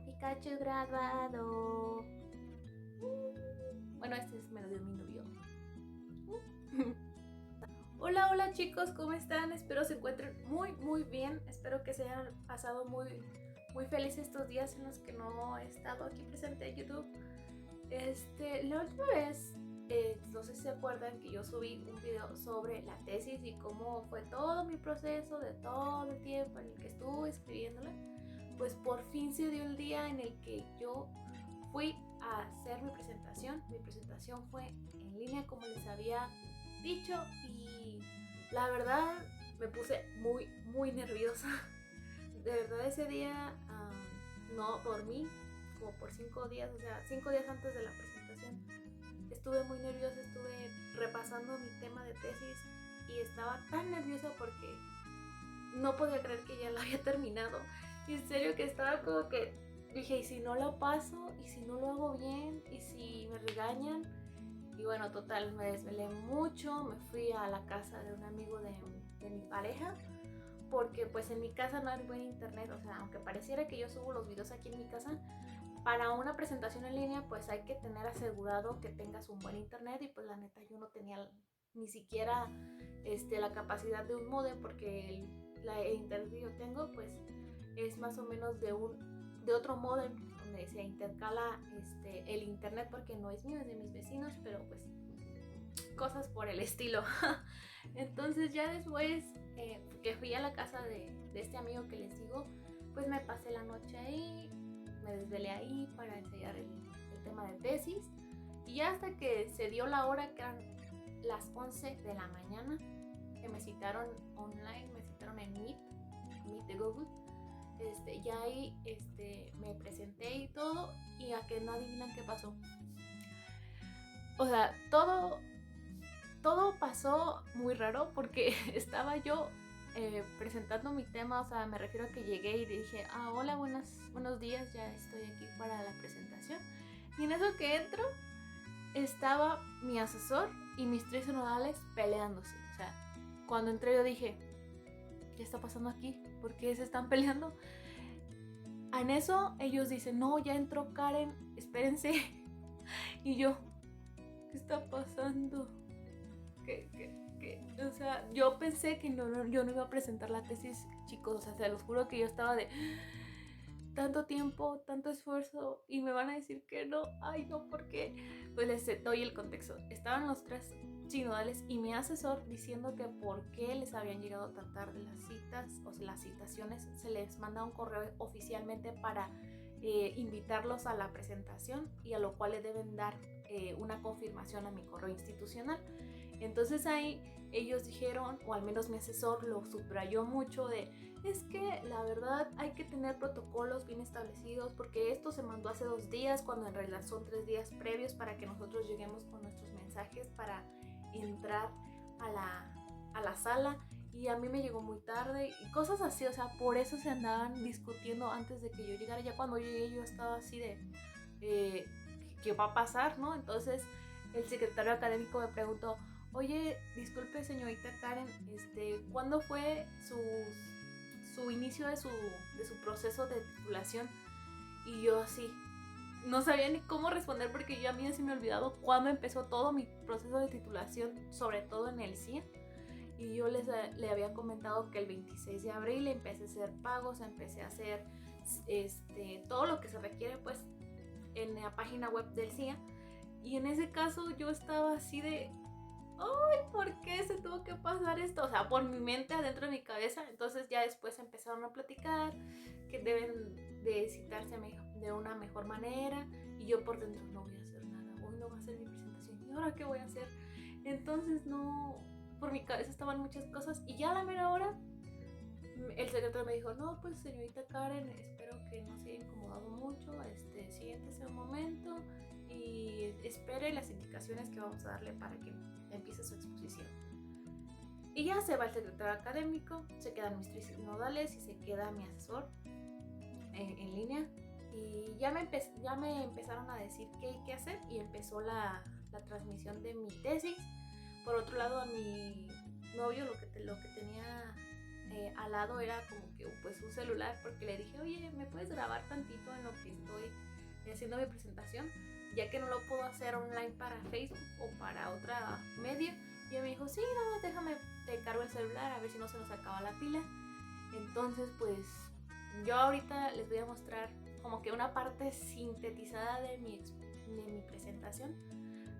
Pikachu graduado. Bueno, me lo dio mi novio. Hola chicos, ¿cómo están? Espero se encuentren muy bien. Espero que se hayan pasado muy felices estos días en los que no he estado aquí presente en YouTube. La última vez, no sé si se acuerdan que yo subí un video sobre la tesis y cómo fue todo mi proceso de todo el tiempo en el que estuve escribiéndola. Pues por fin se dio el día en el que yo fui a hacer mi presentación. Mi presentación fue en línea, como les había dicho, y la verdad me puse muy nerviosa. De verdad ese día no dormí como por 5 días, o sea, 5 días antes de la presentación. Estuve muy nerviosa, estuve repasando mi tema de tesis y estaba tan nerviosa porque no podía creer que ya la había terminado. Y en serio que estaba como que dije, ¿y si no lo paso? ¿Y si no lo hago bien? ¿Y si me regañan? Y bueno, total, me desvelé mucho, me fui a la casa de un amigo de mi pareja, porque pues en mi casa no hay buen internet, o sea, aunque pareciera que yo subo los videos aquí en mi casa, para una presentación en línea pues hay que tener asegurado que tengas un buen internet y pues la neta yo no tenía ni siquiera la capacidad de un modem, porque el internet que yo tengo pues es más o menos de otro modem donde se intercala el internet, porque no es mío, es de mis vecinos, pero pues cosas por el estilo. Entonces ya después que fui a la casa de este amigo que les digo, pues me pasé la noche ahí, me desvelé ahí para ensayar el tema de tesis, y ya hasta que se dio la hora, que eran las 11 de la mañana, que me citaron online, me citaron en Meet de Google. Ya ahí me presenté y todo, y a que no adivinan qué pasó. O sea, todo pasó muy raro porque estaba yo presentando mi tema, o sea, me refiero a que llegué y dije, hola, buenos días, ya estoy aquí para la presentación. Y en eso que entro, estaba mi asesor y mis 3 sinodales peleándose. O sea, cuando entré yo dije, ¿qué está pasando aquí? ¿Por qué se están peleando? En eso ellos dicen, no, ya entró Karen, espérense. Y yo, ¿qué está pasando? O sea, yo pensé que yo no iba a presentar la tesis, chicos. O sea, se los juro que yo estaba de tanto tiempo, tanto esfuerzo, y me van a decir que no. Ay, no, ¿por qué? Pues les doy el contexto. Estaban los 3 sinodales y mi asesor diciendo que por qué les habían llegado tan tarde las citas, o sea, las citaciones. Se les manda un correo oficialmente para invitarlos a la presentación, y a lo cual le deben dar una confirmación a mi correo institucional. Entonces ahí ellos dijeron, o al menos mi asesor lo subrayó mucho, es que la verdad hay que tener protocolos bien establecidos, porque esto se mandó hace 2 días, cuando en realidad son 3 días previos para que nosotros lleguemos con nuestros mensajes para entrar a la sala, y a mí me llegó muy tarde y cosas así. O sea, por eso se andaban discutiendo antes de que yo llegara. Ya cuando llegué yo estaba así de ¿qué va a pasar, no? Entonces el secretario académico me preguntó, oye, disculpe señorita Karen, ¿cuándo fue su inicio de su proceso de titulación? Y yo así, no sabía ni cómo responder, porque yo a mí ya se me ha olvidado cuándo empezó todo mi proceso de titulación, sobre todo en el CIE. Y yo le había comentado que el 26 de abril empecé a hacer pagos, empecé a hacer todo lo que se requiere pues en la página web del CIA. Y en ese caso yo estaba así de, ¡ay! ¿Por qué se tuvo que pasar esto? O sea, por mi mente, adentro de mi cabeza. Entonces ya después empezaron a platicar que deben de citarse de una mejor manera, y yo por dentro, no voy a hacer nada, hoy no va a ser mi presentación, ¿y ahora qué voy a hacer? Entonces no, por mi cabeza estaban muchas cosas, y ya a la mera hora el secretario me dijo, no, pues señorita Karen, espero que no se haya incomodado mucho, siéntese un momento y espere las indicaciones que vamos a darle para que empiece su exposición. Y ya se va el secretario académico, se quedan mis 3 sinodales y se queda mi asesor en línea. Y ya me empezaron a decir qué hay que hacer, y empezó la transmisión de mi tesis. Por otro lado, a mi novio lo que tenía al lado era como que pues un celular celular porque le dije, oye, ¿me puedes grabar tantito en lo que estoy haciendo mi presentación? Ya que no lo puedo hacer online para Facebook o para otra medio. Y ella me dijo, sí, nada más déjame, te cargo el celular a ver si no se nos acaba la pila. Entonces, pues yo ahorita les voy a mostrar como que una parte sintetizada de mi presentación.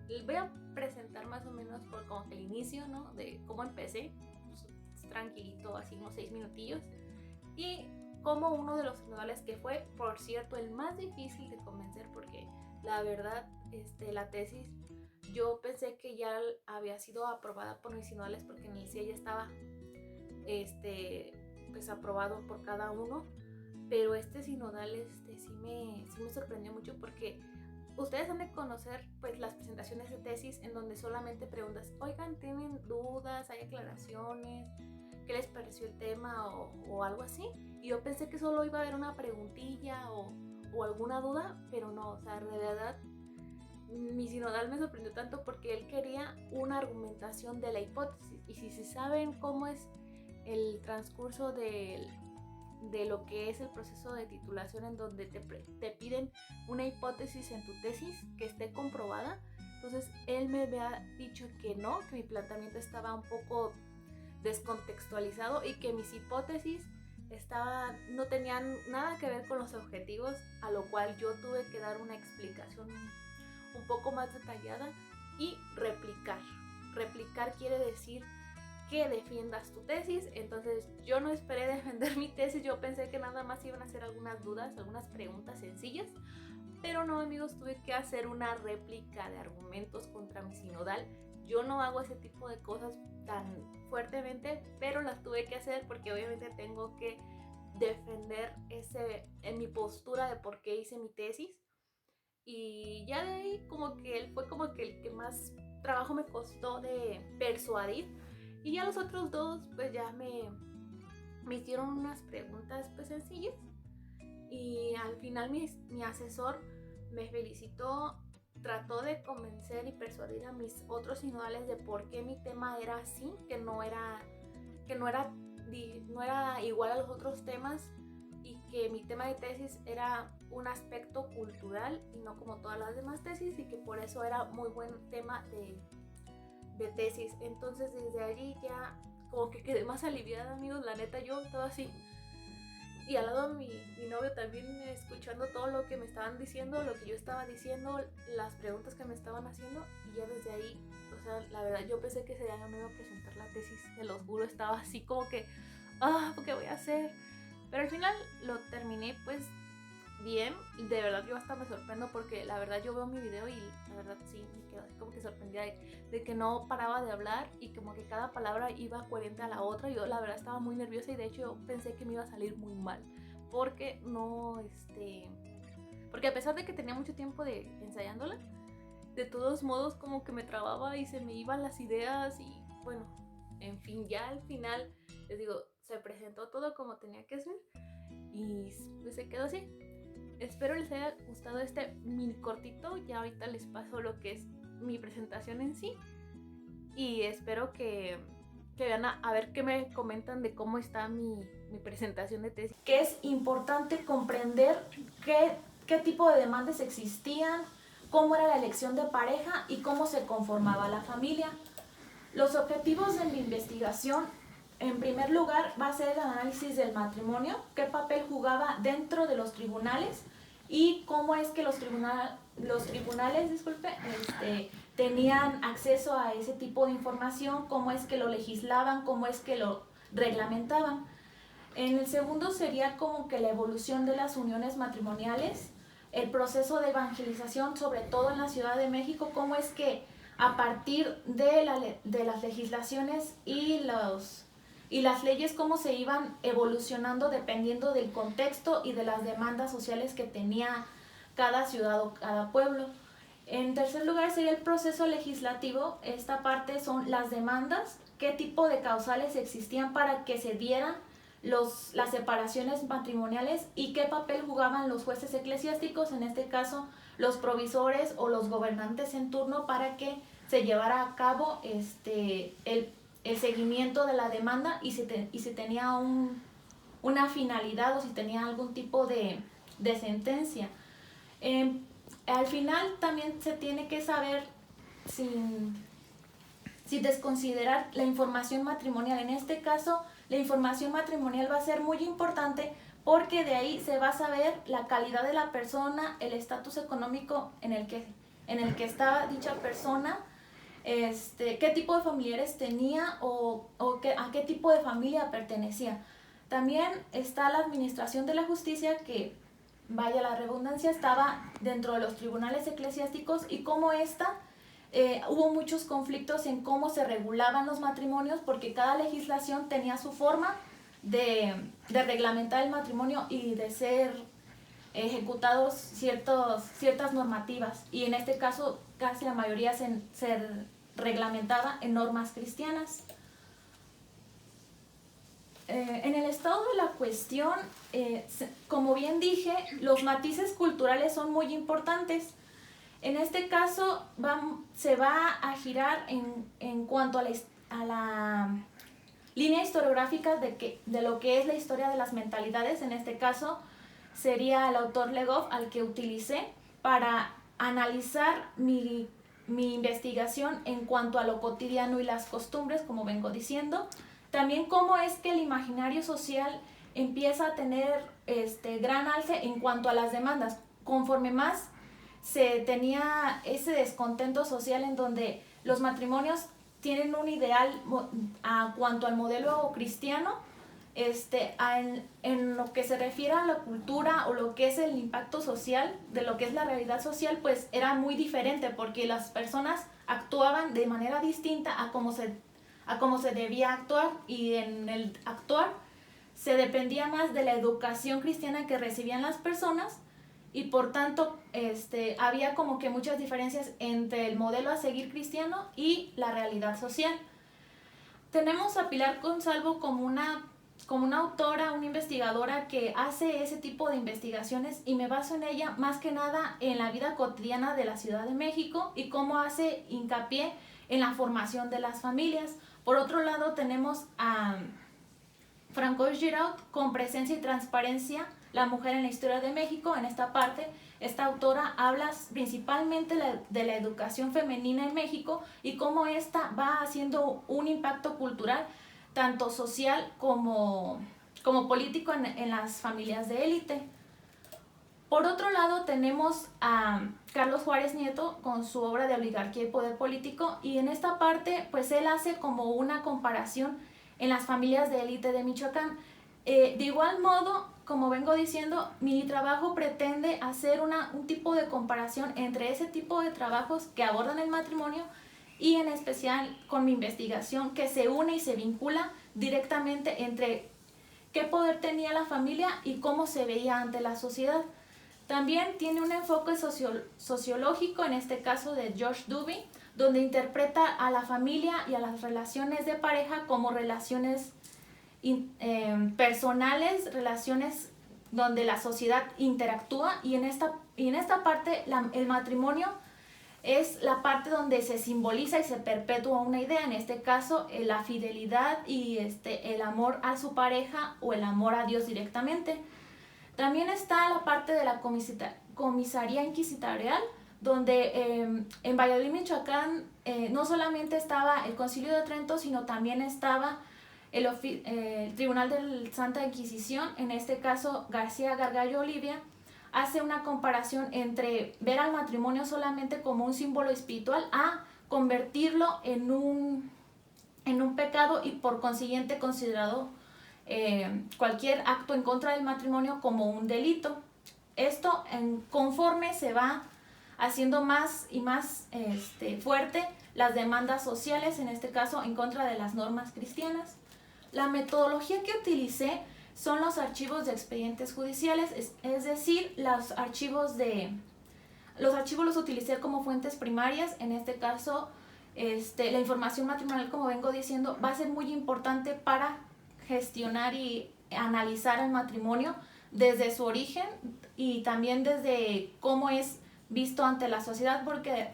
Les voy a presentar más o menos por como que el inicio, ¿no? De cómo empecé, pues, tranquilito, así unos 6 minutillos. Y como uno de los sinodales que fue, por cierto, el más difícil de convencer, porque la verdad, la tesis, yo pensé que ya había sido aprobada por mis sinodales porque en el CIA ya estaba, pues aprobado por cada uno, pero este sinodal, sí me sorprendió mucho porque ustedes han de conocer pues las presentaciones de tesis en donde solamente preguntas, oigan, ¿tienen dudas? ¿Hay aclaraciones? ¿Qué les pareció el tema? O algo así. Y yo pensé que solo iba a haber una preguntilla o alguna duda, pero no, o sea, de verdad mi sinodal me sorprendió tanto porque él quería una argumentación de la hipótesis. Y si se saben cómo es el transcurso de lo que es el proceso de titulación, en donde te piden una hipótesis en tu tesis que esté comprobada, entonces él me había dicho que no, que mi planteamiento estaba un poco descontextualizado y que mis hipótesis no tenían nada que ver con los objetivos, a lo cual yo tuve que dar una explicación un poco más detallada y replicar. Replicar quiere decir que defiendas tu tesis. Entonces yo no esperé defender mi tesis, yo pensé que nada más iban a hacer algunas dudas, algunas preguntas sencillas, pero no, amigos, tuve que hacer una réplica de argumentos contra mi sinodal. Yo no hago ese tipo de cosas tan fuertemente, pero las tuve que hacer porque obviamente tengo que defender en mi postura de por qué hice mi tesis. Y ya de ahí como que él fue como que el que más trabajo me costó de persuadir. Y ya los otros dos pues ya me hicieron unas preguntas pues sencillas. Y al final mi asesor me felicitó, trató de convencer y persuadir a mis otros sinodales de por qué mi tema era así, que no era igual a los otros temas, y que mi tema de tesis era un aspecto cultural y no como todas las demás tesis, y que por eso era muy buen tema de tesis. Entonces desde allí ya como que quedé más aliviada, amigos, la neta yo estaba así. Y al lado mi novio también escuchando todo lo que me estaban diciendo, lo que yo estaba diciendo, las preguntas que me estaban haciendo. Y ya desde ahí, o sea, la verdad yo pensé que ese día no iba a presentar la tesis, se los juro, estaba así como que, ¿qué voy a hacer? Pero al final lo terminé pues bien. De verdad yo hasta me sorprendo porque la verdad yo veo mi video y la verdad sí me quedo así como que sorprendida de que no paraba de hablar y como que cada palabra iba coherente a la otra. Yo la verdad estaba muy nerviosa y de hecho yo pensé que me iba a salir muy mal porque porque a pesar de que tenía mucho tiempo de ensayándola, de todos modos como que me trababa y se me iban las ideas. Y bueno, en fin, ya al final les digo, se presentó todo como tenía que ser y pues se quedó así. Espero les haya gustado este mini cortito. Ya ahorita les paso lo que es mi presentación en sí. Y espero que vean a ver qué me comentan de cómo está mi presentación de tesis. Que es importante comprender qué tipo de demandas existían, cómo era la elección de pareja y cómo se conformaba la familia. Los objetivos de mi investigación, en primer lugar, va a ser el análisis del matrimonio, qué papel jugaba dentro de los tribunales y cómo es que los tribunales tenían acceso a ese tipo de información, cómo es que lo legislaban, cómo es que lo reglamentaban. En el segundo sería como que la evolución de las uniones matrimoniales, el proceso de evangelización, sobre todo en la Ciudad de México, cómo es que a partir de las legislaciones y las leyes, cómo se iban evolucionando dependiendo del contexto y de las demandas sociales que tenía cada ciudad o cada pueblo. En tercer lugar sería el proceso legislativo. Esta parte son las demandas, qué tipo de causales existían para que se dieran las separaciones matrimoniales y qué papel jugaban los jueces eclesiásticos, en este caso los provisores o los gobernantes en turno, para que se llevara a cabo el seguimiento de la demanda y se tenía un una finalidad o si tenía algún tipo de sentencia. Al final también se tiene que saber sin desconsiderar la información matrimonial. En este caso, la información matrimonial va a ser muy importante porque de ahí se va a saber la calidad de la persona, el estatus económico en el que estaba dicha persona, qué tipo de familiares tenía o a qué tipo de familia pertenecía. También está la administración de la justicia, que, vaya la redundancia, estaba dentro de los tribunales eclesiásticos, y cómo hubo muchos conflictos en cómo se regulaban los matrimonios, porque cada legislación tenía su forma de reglamentar el matrimonio y de ser ejecutados ciertas normativas, y en este caso casi la mayoría se reglamentaba en normas cristianas. En el estado de la cuestión, como bien dije, los matices culturales son muy importantes. En este caso se va a girar en cuanto a la línea historiográfica de lo que es la historia de las mentalidades. En este caso sería el autor Le Goff al que utilicé para analizar mi investigación en cuanto a lo cotidiano y las costumbres, como vengo diciendo. También cómo es que el imaginario social empieza a tener gran alce en cuanto a las demandas. Conforme más se tenía ese descontento social en donde los matrimonios tienen un ideal a cuanto al modelo cristiano, en lo que se refiere a la cultura o lo que es el impacto social, de lo que es la realidad social, pues era muy diferente, porque las personas actuaban de manera distinta a cómo se debía actuar, y en el actuar se dependía más de la educación cristiana que recibían las personas, y por tanto había como que muchas diferencias entre el modelo a seguir cristiano y la realidad social. Tenemos a Pilar Consalvo como una autora, una investigadora que hace ese tipo de investigaciones, y me baso en ella más que nada en la vida cotidiana de la Ciudad de México y cómo hace hincapié en la formación de las familias. Por otro lado, tenemos a Francois Giraud con Presencia y Transparencia, la mujer en la historia de México. En esta parte, esta autora habla principalmente de la educación femenina en México y cómo esta va haciendo un impacto cultural, tanto social como político en las familias de élite. Por otro lado, tenemos a Carlos Juárez Nieto con su obra de Oligarquía y Poder Político, y en esta parte pues él hace como una comparación en las familias de élite de Michoacán. De igual modo, como vengo diciendo, mi trabajo pretende hacer un tipo de comparación entre ese tipo de trabajos que abordan el matrimonio, y en especial con mi investigación que se une y se vincula directamente entre qué poder tenía la familia y cómo se veía ante la sociedad. También tiene un enfoque sociológico, en este caso de George Duby, donde interpreta a la familia y a las relaciones de pareja como relaciones personales, relaciones donde la sociedad interactúa, y en esta parte el matrimonio es la parte donde se simboliza y se perpetúa una idea, en este caso la fidelidad y el amor a su pareja o el amor a Dios directamente. También está la parte de la comisaría inquisitorial, donde en Valladolid, Michoacán, no solamente estaba el Concilio de Trento, sino también estaba el Tribunal de Santa Inquisición. En este caso, García Gargallo Olivia hace una comparación entre ver al matrimonio solamente como un símbolo espiritual a convertirlo en un pecado, y por consiguiente considerado cualquier acto en contra del matrimonio como un delito. Esto conforme se va haciendo más y más fuerte las demandas sociales, en este caso en contra de las normas cristianas. La metodología que utilicé son los archivos de expedientes judiciales, es decir, los archivos los utilicé como fuentes primarias. En este caso, la información matrimonial, como vengo diciendo, va a ser muy importante para gestionar y analizar el matrimonio desde su origen y también desde cómo es visto ante la sociedad, porque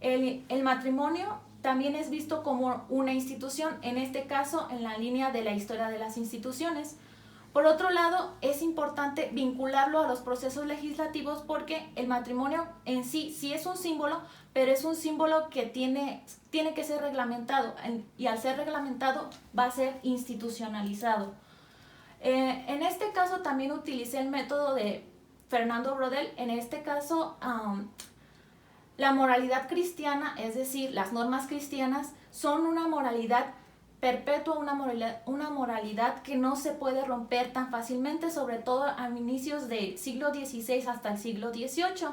el matrimonio también es visto como una institución, en este caso en la línea de la historia de las instituciones. Por otro lado, es importante vincularlo a los procesos legislativos porque el matrimonio en sí es un símbolo, pero es un símbolo que tiene que ser reglamentado, y al ser reglamentado va a ser institucionalizado. En este caso también utilicé el método de Fernando Brodel. En este caso, la moralidad cristiana, es decir, las normas cristianas, son una moralidad perpetua, una moralidad que no se puede romper tan fácilmente, sobre todo a inicios del siglo XVI hasta el siglo XVIII.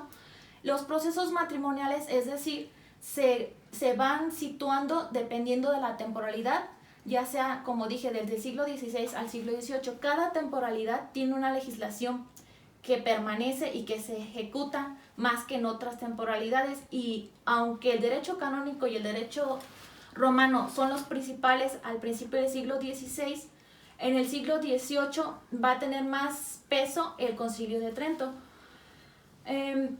Los procesos matrimoniales, es decir, se van situando dependiendo de la temporalidad, ya sea, como dije, desde el siglo XVI al siglo XVIII. Cada temporalidad tiene una legislación que permanece y que se ejecuta más que en otras temporalidades, y aunque el derecho canónico y el derecho romano son los principales al principio del siglo XVI, en el siglo XVIII va a tener más peso el Concilio de Trento,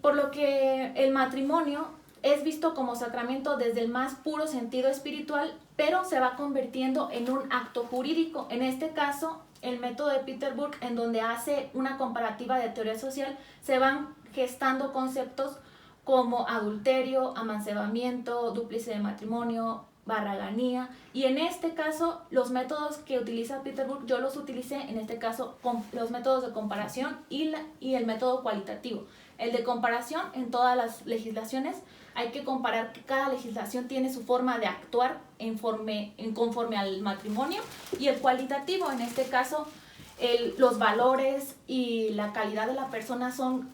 por lo que el matrimonio es visto como sacramento desde el más puro sentido espiritual, pero se va convirtiendo en un acto jurídico. En este caso, el método de Peter Burke, en donde hace una comparativa de teoría social, se van gestando conceptos como adulterio, amancebamiento, dúplice de matrimonio, barraganía, y en este caso los métodos que utiliza Peter Burke, yo los utilicé en este caso con los métodos de comparación y el método cualitativo. El de comparación, en todas las legislaciones hay que comparar que cada legislación tiene su forma de actuar conforme al matrimonio, y el cualitativo, en este caso los valores y la calidad de la persona son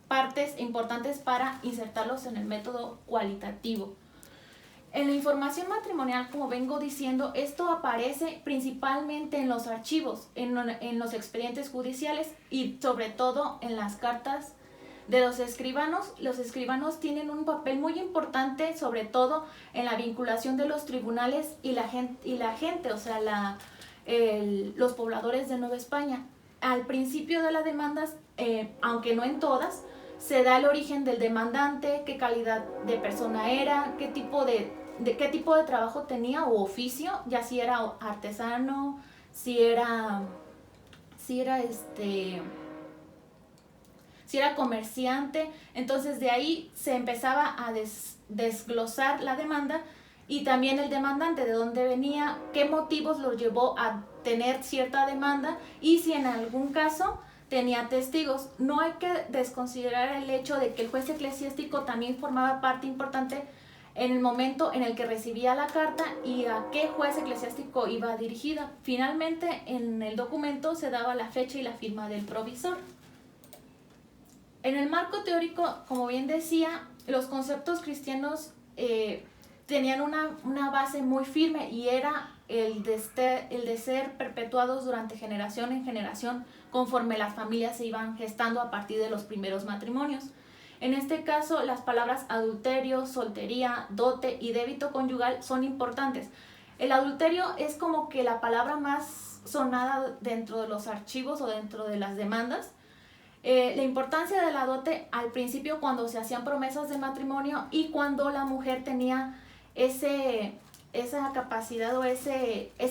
partes importantes para insertarlos en el método cualitativo. En la información matrimonial, como vengo diciendo, esto aparece principalmente en los archivos, en los expedientes judiciales y sobre todo en las cartas de los escribanos. Los escribanos tienen un papel muy importante, sobre todo en la vinculación de los tribunales y la gente, o sea, los pobladores de Nueva España. Al principio de las demandas, aunque no en todas, se da el origen del demandante, qué calidad de persona era, qué tipo de trabajo tenía o oficio, ya si era artesano, si era comerciante. Entonces de ahí se empezaba a desglosar la demanda, y también el demandante, de dónde venía, qué motivos lo llevó a tener cierta demanda, y si en algún caso tenía testigos. No hay que desconsiderar el hecho de que el juez eclesiástico también formaba parte importante en el momento en el que recibía la carta y a qué juez eclesiástico iba dirigida. Finalmente, en el documento se daba la fecha y la firma del provisor. En el marco teórico, como bien decía, los conceptos cristianos tenían una base muy firme, y era el de ser perpetuados durante generación en generación conforme las familias se iban gestando a partir de los primeros matrimonios. En este caso, las palabras adulterio, soltería, dote y débito conyugal son importantes. El adulterio es como que la palabra más sonada dentro de los archivos o dentro de las demandas. La importancia de la dote al principio, cuando se hacían promesas de matrimonio y cuando la mujer tenía esa capacidad o esa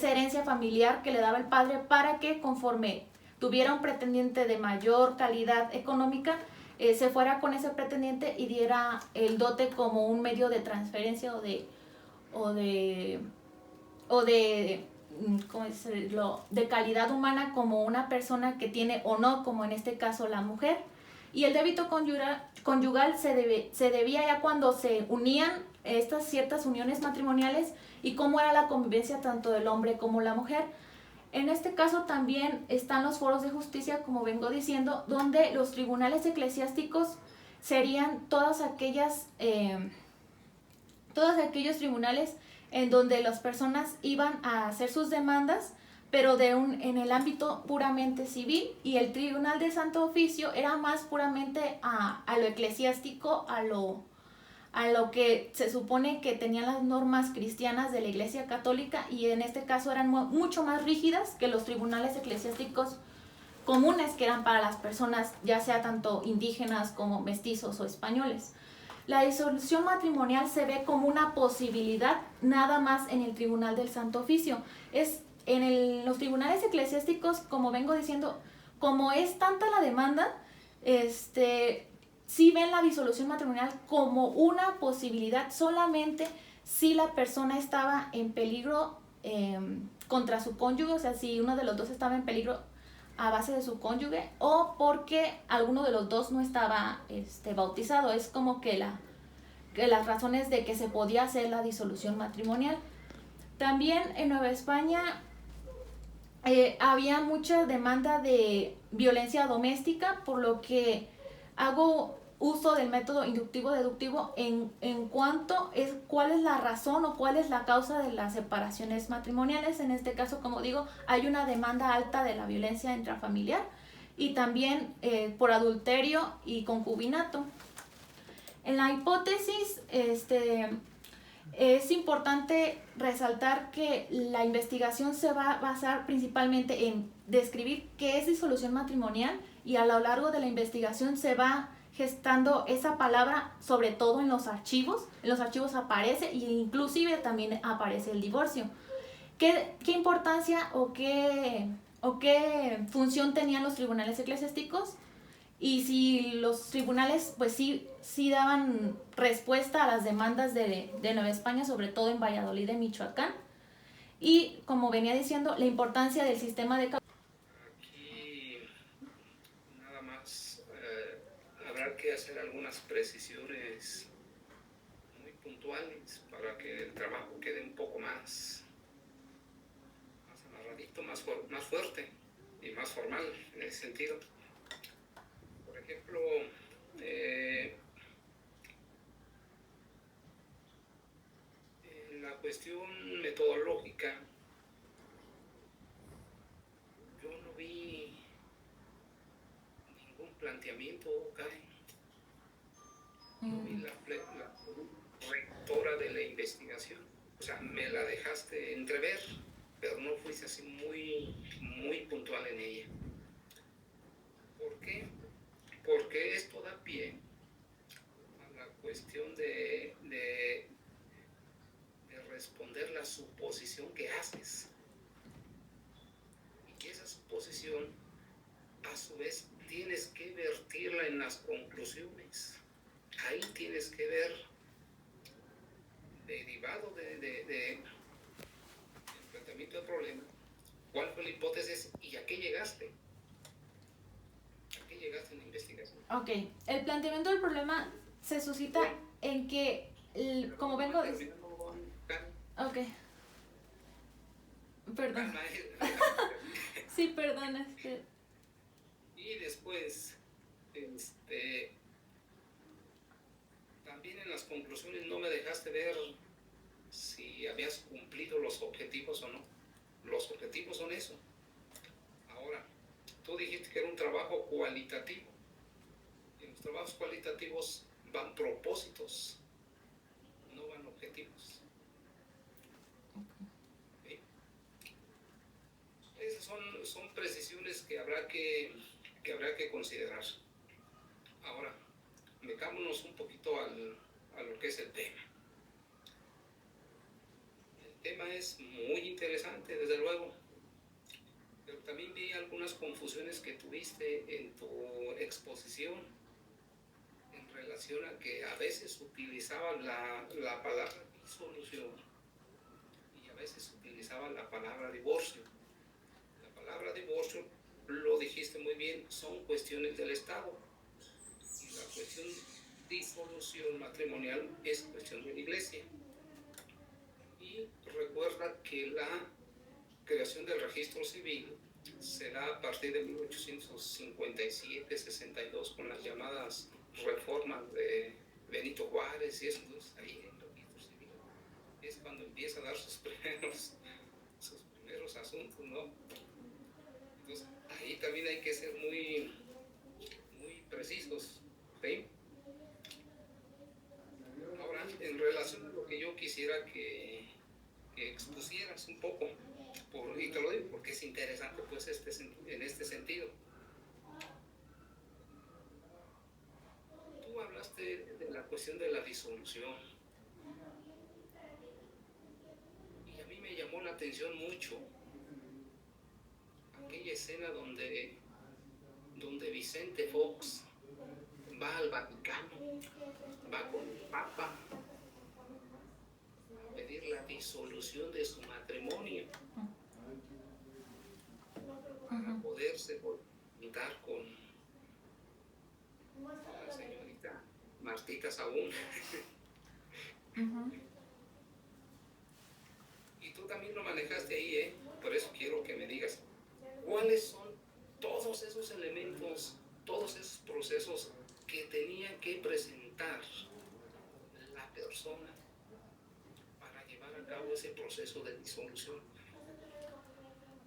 herencia familiar que le daba el padre, para que conforme tuviera un pretendiente de mayor calidad económica, se fuera con ese pretendiente y diera el dote como un medio de transferencia o de ¿cómo decirlo?, de calidad humana, como una persona que tiene o no, como en este caso la mujer. Y el débito conyugal se debía ya cuando se unían estas ciertas uniones matrimoniales y cómo era la convivencia tanto del hombre como la mujer. En este caso también están los foros de justicia, como vengo diciendo, donde los tribunales eclesiásticos serían todos aquellos tribunales en donde las personas iban a hacer sus demandas, pero en el ámbito puramente civil, y el Tribunal de Santo Oficio era más puramente a lo eclesiástico, a lo que se supone que tenían las normas cristianas de la Iglesia Católica, y en este caso eran mucho más rígidas que los tribunales eclesiásticos comunes, que eran para las personas ya sea tanto indígenas como mestizos o españoles. La disolución matrimonial se ve como una posibilidad nada más en el Tribunal del Santo Oficio. Es los tribunales eclesiásticos, como vengo diciendo, como es tanta la demanda, sí ven la disolución matrimonial como una posibilidad solamente si la persona estaba en peligro contra su cónyuge, o sea, si uno de los dos estaba en peligro a base de su cónyuge o porque alguno de los dos no estaba bautizado. Es como que las razones de que se podía hacer la disolución matrimonial. También en Nueva España había mucha demanda de violencia doméstica, por lo que hago uso del método inductivo-deductivo en cuanto es cuál es la razón o cuál es la causa de las separaciones matrimoniales. En este caso, como digo, hay una demanda alta de la violencia intrafamiliar y también por adulterio y concubinato. En la hipótesis, es importante resaltar que la investigación se va a basar principalmente en describir qué es disolución matrimonial y a lo largo de la investigación se va gestando esa palabra, sobre todo en los archivos. En los archivos aparece e inclusive también aparece el divorcio. ¿Qué importancia o qué función tenían los tribunales eclesiásticos? Y si los tribunales pues sí daban respuesta a las demandas de Nueva España, sobre todo en Valladolid de Michoacán. Y como venía diciendo, la importancia del sistema de... Aquí nada más habrá que hacer algunas precisiones muy puntuales para que el trabajo quede un poco más amarradito, más fuerte y más formal en ese sentido. Por ejemplo, en la cuestión metodológica, yo no vi ningún planteamiento, Karen. Yo vi la rectora de la investigación, o sea, me la dejaste entrever, pero no fuiste así muy puntual en ella. ¿Por qué? Porque esto da pie a la cuestión de responder la suposición que haces. Y esa suposición, a su vez, tienes que vertirla en las conclusiones. Ahí tienes que ver, derivado del planteamiento del problema, cuál fue la hipótesis y a qué llegaste. ¿A qué llegaste en la investigación? Ok, el planteamiento del problema se suscita en que, como vengo de... Ok. Perdón. Sí, perdón. Y después, también en las conclusiones no me dejaste ver si habías cumplido los objetivos o no. Los objetivos son eso. Ahora, tú dijiste que era un trabajo cualitativo. En los trabajos cualitativos van propósitos, no van objetivos. ¿Sí? Esas son precisiones que habrá que considerar. Ahora, metámonos un poquito a lo que es el tema. El tema es muy interesante, desde luego, pero también vi algunas confusiones que tuviste en tu exposición en relación a que a veces utilizaban la palabra disolución y a veces utilizaban la palabra divorcio. La palabra divorcio, lo dijiste muy bien, son cuestiones del Estado. Y la cuestión disolución matrimonial es cuestión de la Iglesia. Y recuerda que la creación del registro civil se da a partir de 1857-62 con las llamadas reformas de Benito Juárez y eso. Entonces, ahí en el registro civil es cuando empieza a dar sus primeros asuntos, ¿no? Entonces, ahí también hay que ser muy precisos, ¿sí? Ahora, en relación a lo que yo quisiera que expusieras un poco, y te lo digo porque es interesante pues en este sentido. Tú hablaste de la cuestión de la disolución y a mí me llamó la atención mucho aquella escena donde Vicente Fox va al Vaticano, va con el Papa a pedir la disolución de su matrimonio para poderse juntar con la señorita Martita Sagún. Y tú también lo manejaste ahí, ¿eh? Por eso quiero que me digas cuáles son todos esos elementos, todos esos procesos que tenía que presentar la persona para llevar a cabo ese proceso de disolución.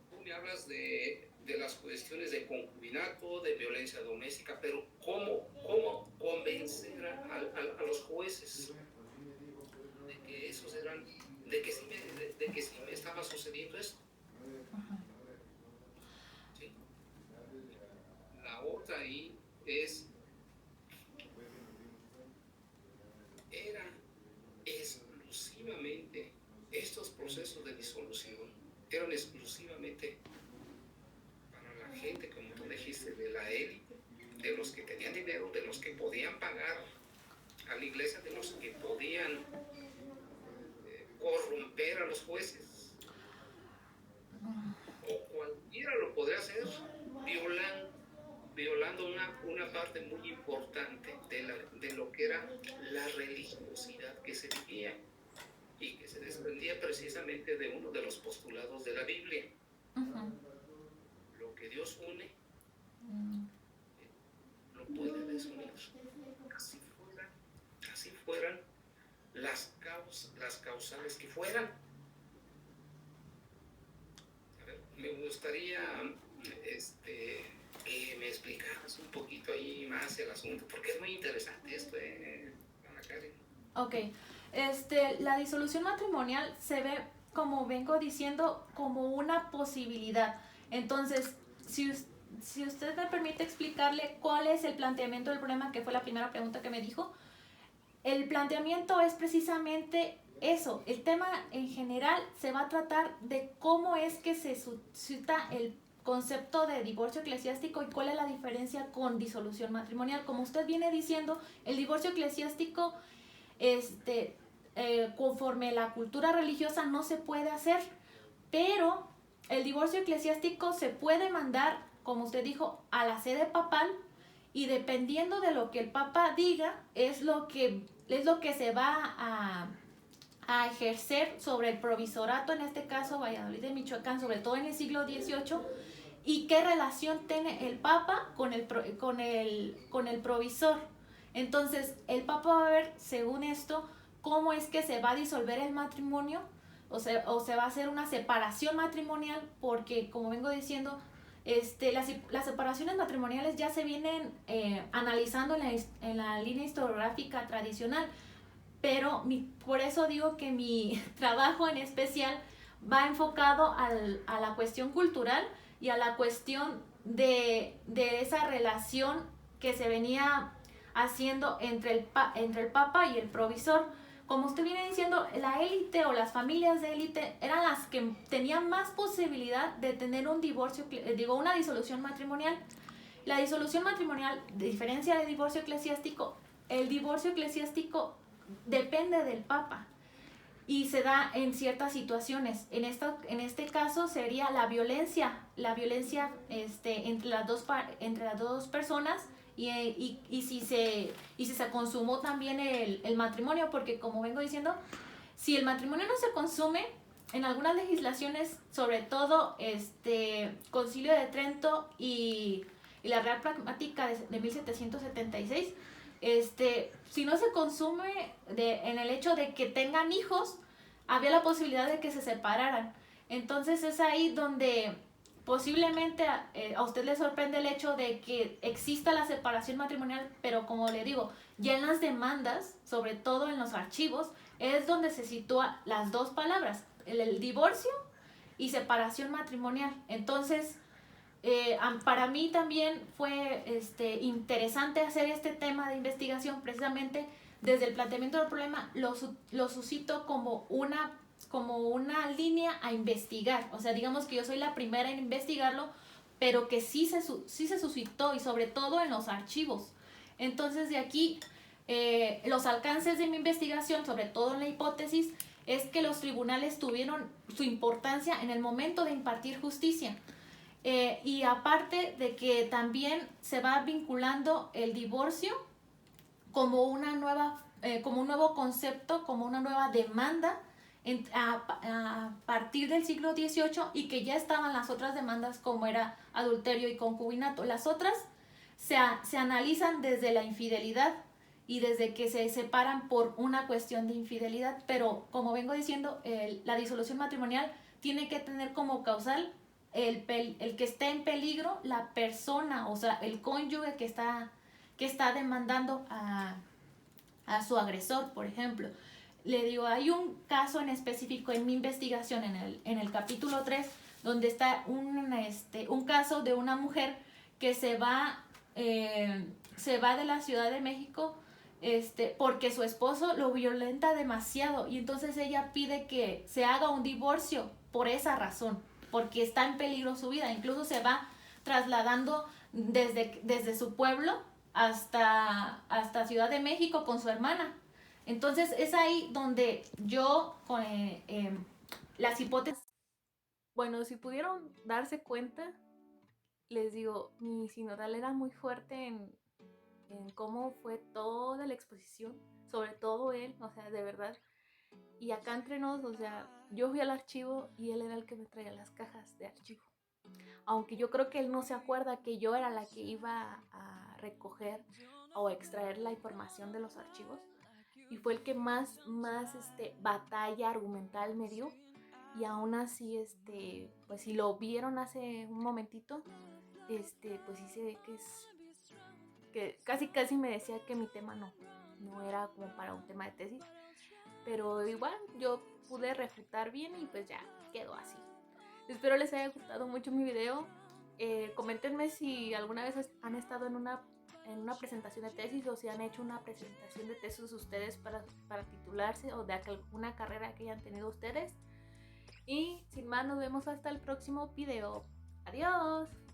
Tú me hablas de las cuestiones de concubinato, de violencia doméstica, pero ¿cómo convencer a los jueces de que esos eran, de que sí me estaba sucediendo esto? ¿Sí? La otra ahí era exclusivamente, estos procesos de disolución eran exclusivamente para la gente, como tú dijiste, de la élite, de los que tenían dinero, de los que podían pagar a la iglesia, de los que podían corromper a los jueces, o cualquiera lo podría hacer violando una parte muy importante de lo que era la religiosidad que se vivía y que se desprendía precisamente de uno de los postulados de la Biblia. Lo que Dios une, lo puede desunir. Así fueran las causales que fueran. A ver, me gustaría que me explicaras un poquito ahí más el asunto, porque es muy interesante esto, Ana Karen. Ok, la disolución matrimonial se ve, como vengo diciendo, como una posibilidad. Entonces, si usted me permite explicarle cuál es el planteamiento del problema, que fue la primera pregunta que me dijo, el planteamiento es precisamente eso. El tema en general se va a tratar de cómo es que se suscita el concepto de divorcio eclesiástico y cuál es la diferencia con disolución matrimonial. Como usted viene diciendo, el divorcio eclesiástico, conforme la cultura religiosa, no se puede hacer, pero el divorcio eclesiástico se puede mandar, como usted dijo, a la sede papal, y dependiendo de lo que el papa diga, es lo que se va a ejercer sobre el provisorato, en este caso Valladolid de Michoacán, sobre todo en el siglo XVIII, y qué relación tiene el papa con el provisor. Entonces, el papa va a ver, según esto, cómo es que se va a disolver el matrimonio, o se va a hacer una separación matrimonial, porque, como vengo diciendo, las separaciones matrimoniales ya se vienen analizando en la línea historiográfica tradicional, pero por eso digo que mi trabajo en especial va enfocado a la cuestión cultural y a la cuestión de esa relación que se venía haciendo entre el papa y el provisor. Como usted viene diciendo, la élite o las familias de élite eran las que tenían más posibilidad de tener una disolución matrimonial. La disolución matrimonial, de diferencia del divorcio eclesiástico, el divorcio eclesiástico depende del papa y se da en ciertas situaciones. En este caso sería la violencia entre las dos personas, y si se consumó también el matrimonio, porque, como vengo diciendo, si el matrimonio no se consume, en algunas legislaciones, sobre todo Concilio de Trento y la Real Pragmática de 1776, si no se consume en el hecho de que tengan hijos, había la posibilidad de que se separaran. Entonces es ahí donde posiblemente a usted le sorprende el hecho de que exista la separación matrimonial, pero, como le digo, ya en las demandas, sobre todo en los archivos, es donde se sitúa las dos palabras, el divorcio y separación matrimonial. Entonces, para mí también fue interesante hacer este tema de investigación, precisamente desde el planteamiento del problema. Lo suscito como una línea a investigar. O sea, digamos que yo soy la primera en investigarlo, pero que sí se suscitó, y sobre todo en los archivos. Entonces de aquí los alcances de mi investigación, sobre todo en la hipótesis, es que los tribunales tuvieron su importancia en el momento de impartir justicia. Y aparte de que también se va vinculando el divorcio como como un nuevo concepto, como una nueva demanda a partir del siglo XVIII, y que ya estaban las otras demandas como era adulterio y concubinato. Las otras se analizan desde la infidelidad y desde que se separan por una cuestión de infidelidad, pero como vengo diciendo, la disolución matrimonial tiene que tener como causal el que esté en peligro la persona, o sea, el cónyuge que está demandando a su agresor, por ejemplo. Le digo, hay un caso en específico en mi investigación, en el capítulo 3, donde está un caso de una mujer que se va de la Ciudad de México porque su esposo lo violenta demasiado, y entonces ella pide que se haga un divorcio por esa razón, porque está en peligro su vida. Incluso se va trasladando desde su pueblo hasta Ciudad de México con su hermana. Entonces es ahí donde yo con las hipótesis... Bueno, si pudieron darse cuenta, les digo, mi sinodal era muy fuerte en cómo fue toda la exposición, sobre todo él, o sea, de verdad. Y acá entre nos, o sea, yo fui al archivo y él era el que me traía las cajas de archivo. Aunque yo creo que él no se acuerda que yo era la que iba a recoger o extraer la información de los archivos. Y fue el que más batalla argumental me dio. Y aún así, pues si lo vieron hace un momentito, pues sí se ve que casi me decía que mi tema no era como para un tema de tesis. Pero igual yo pude refutar bien y pues ya quedó así. Espero les haya gustado mucho mi video. Coméntenme si alguna vez han estado en una presentación de tesis, o si han hecho una presentación de tesis ustedes para titularse, o de alguna carrera que hayan tenido ustedes. Y sin más, nos vemos hasta el próximo video. Adiós.